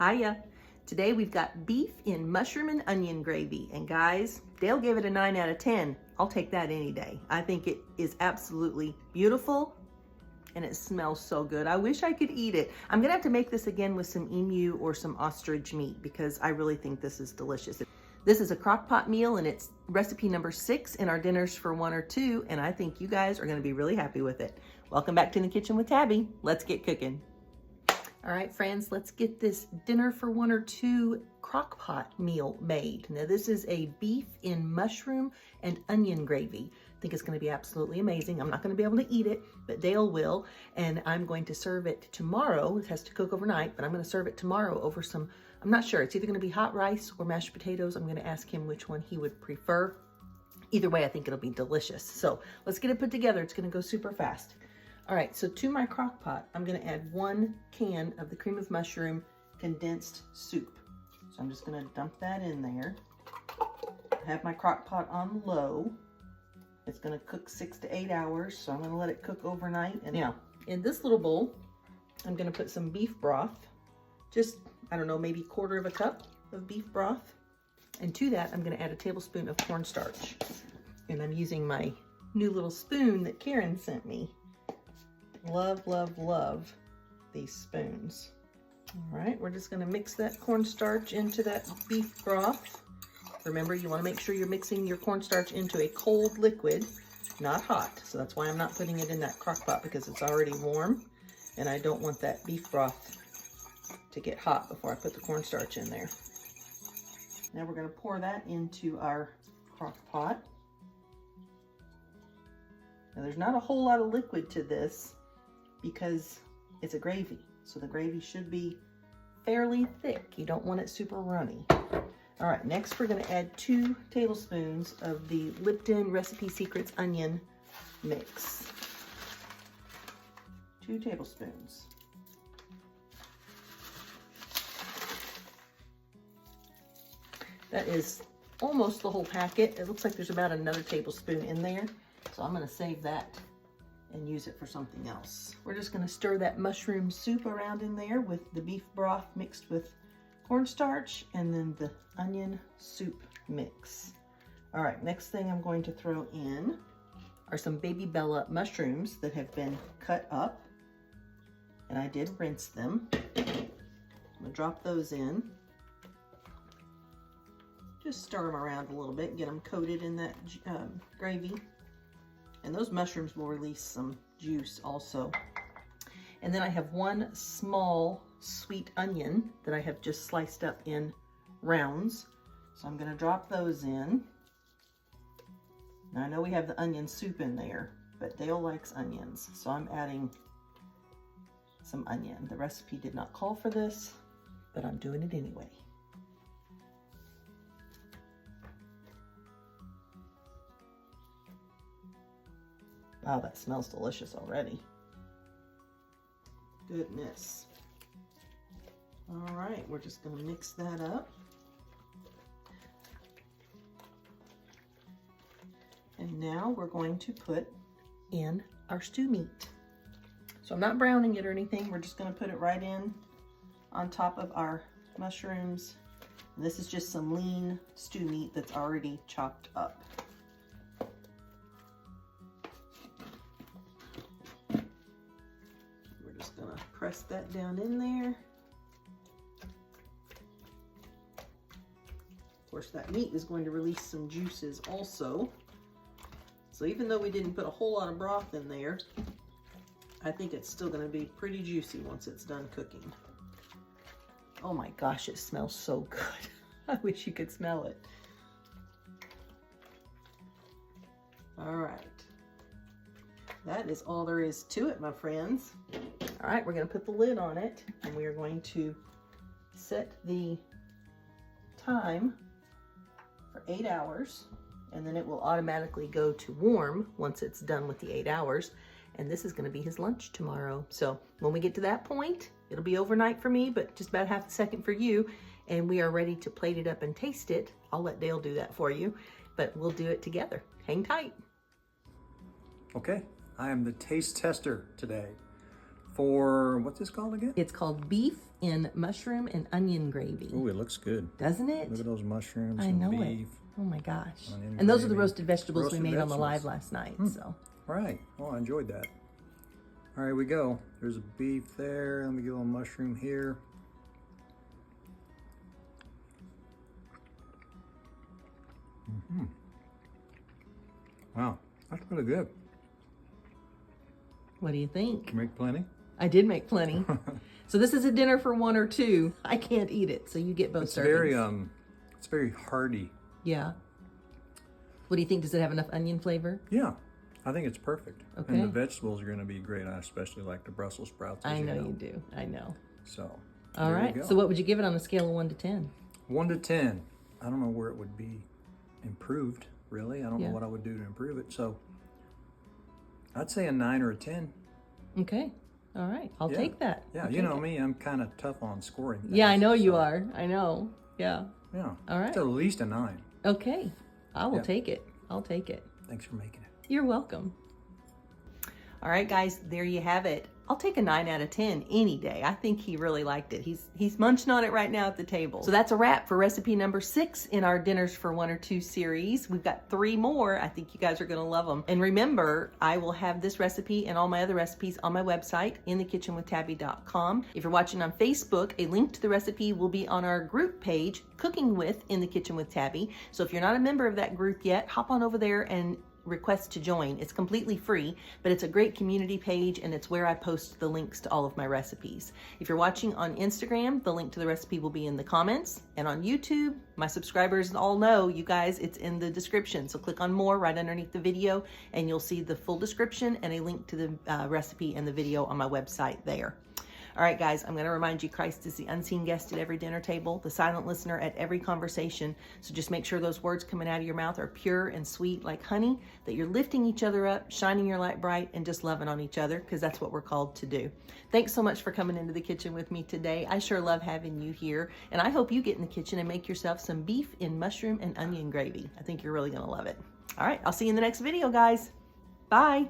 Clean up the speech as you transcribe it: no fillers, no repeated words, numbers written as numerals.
Hiya. Today we've got beef in mushroom and onion gravy. And guys, Dale gave it a 9 out of 10. I'll take that any day. I think it is absolutely beautiful and it smells so good. I wish I could eat it. I'm gonna have to make this again with some emu or some ostrich meat because I really think this is delicious. This is a Crockpot meal and it's recipe number 6 in our dinners for 1 or 2, and I think you guys are gonna be really happy with it. Welcome back to the kitchen with Tabby. Let's get cooking. All right, friends, let's get this dinner for 1 or 2 Crockpot meal made. Now this is a beef in mushroom and onion gravy. I think it's gonna be absolutely amazing. I'm not gonna be able to eat it, but Dale will, and I'm going to serve it tomorrow. It has to cook overnight, but I'm gonna serve it tomorrow over some, I'm not sure, it's either gonna be hot rice or mashed potatoes. I'm gonna ask him which one he would prefer. Either way, I think it'll be delicious. So let's get it put together. It's gonna go super fast. All right, so to my crock pot, I'm gonna add 1 can of the cream of mushroom condensed soup. So I'm just gonna dump that in there. I have my crock pot on low. It's gonna cook 6 to 8 hours, so I'm gonna let it cook overnight. And now, in this little bowl, I'm gonna put some beef broth. Just, I don't know, maybe 1/4 cup of beef broth. And to that, I'm gonna add a tablespoon of cornstarch. And I'm using my new little spoon that Karen sent me. Love, love, love these spoons. All right, we're just gonna mix that cornstarch into that beef broth. Remember, you wanna make sure you're mixing your cornstarch into a cold liquid, not hot. So that's why I'm not putting it in that crock pot, because it's already warm and I don't want that beef broth to get hot before I put the cornstarch in there. Now we're gonna pour that into our crock pot. Now there's not a whole lot of liquid to this because it's a gravy. So the gravy should be fairly thick. You don't want it super runny. All right, next we're gonna add 2 tablespoons of the Lipton Recipe Secrets onion mix. 2 tablespoons. That is almost the whole packet. It looks like there's about another tablespoon in there. So I'm gonna save that and use it for something else. We're just gonna stir that mushroom soup around in there with the beef broth mixed with cornstarch and then the onion soup mix. All right, next thing I'm going to throw in are some baby Bella mushrooms that have been cut up, and I did rinse them. I'm gonna drop those in. Just stir them around a little bit, get them coated in that gravy. And those mushrooms will release some juice also. And then I have 1 small sweet onion that I have just sliced up in rounds. So I'm gonna drop those in. Now I know we have the onion soup in there, but Dale likes onions. So I'm adding some onion. The recipe did not call for this, but I'm doing it anyway. Wow, that smells delicious already. Goodness. All right, we're just gonna mix that up. And now we're going to put in our stew meat. So I'm not browning it or anything. We're just gonna put it right in on top of our mushrooms. And this is just some lean stew meat that's already chopped up. Gonna press that down in there. Of course, that meat is going to release some juices also. So even though we didn't put a whole lot of broth in there, I think it's still gonna be pretty juicy once it's done cooking. Oh my gosh, it smells so good. I wish you could smell it. All right. That is all there is to it, my friends. All right, we're gonna put the lid on it and we are going to set the time for 8 hours, and then it will automatically go to warm once it's done with the 8 hours. And this is gonna be his lunch tomorrow. So when we get to that point, it'll be overnight for me, but just about half a second for you. And we are ready to plate it up and taste it. I'll let Dale do that for you, but we'll do it together. Hang tight. Okay, I am the taste tester today for, what's this called again? It's called beef in mushroom and onion gravy. Oh, it looks good. Doesn't it? Look at those mushrooms I and know beef. it. Oh my gosh. Onion And those are the gravy. roasted vegetables we Roasted made on the live vegetables. last night. So All right. Well, I enjoyed that. All right, we go. There's a beef there. Let me get a little mushroom here. Wow, that's really good. what do you think? You make plenty? I did make plenty. So this is a dinner for one or two. I can't eat it, so you get both servings. It's very hearty. Yeah. What do you think? Does it have enough onion flavor? Yeah, I think it's perfect. Okay. And the vegetables are going to be great. I especially like the Brussels sprouts. I know you do. I know. So, All there right. you go. So what would you give it on a scale of 1 to 10? 1 to 10. I don't know where it would be improved, really. I don't Yeah. know what I would do to improve it. So, I'd say a 9 or a 10. Okay. All right. I'll Yeah. take that. Yeah, I'll you take know it. me. I'm kind of tough on scoring things. Yeah, I know you so, are. I know. Yeah. Yeah. All right. It's at least a 9. Okay. I will Yeah. take it. I'll take it. Thanks for making it. You're welcome. All right, guys, there you have it. I'll take a 9 out of 10 any day. I think he really liked it. He's munching on it right now at the table. So that's a wrap for recipe number 6 in our Dinners for 1 or 2 series. We've got 3 more. I think you guys are gonna love them. And remember, I will have this recipe and all my other recipes on my website, inthekitchenwithtabbi.com. If you're watching on Facebook, a link to the recipe will be on our group page, Cooking with In the Kitchen with Tabbi. So if you're not a member of that group yet, hop on over there and request to join. It's completely free, but it's a great community page and it's where I post the links to all of my recipes. If you're watching on Instagram, the link to the recipe will be in the comments, and on YouTube, my subscribers all know, you guys, it's in the description. So click on more right underneath the video and you'll see the full description and a link to the recipe and the video on my website there. All right, guys, I'm going to remind you, Christ is the unseen guest at every dinner table, the silent listener at every conversation. So just make sure those words coming out of your mouth are pure and sweet like honey, that you're lifting each other up, shining your light bright, and just loving on each other, because that's what we're called to do. Thanks so much for coming into the kitchen with me today. I sure love having you here, and I hope you get in the kitchen and make yourself some beef in mushroom and onion gravy. I think you're really going to love it. All right, I'll see you in the next video, guys. Bye.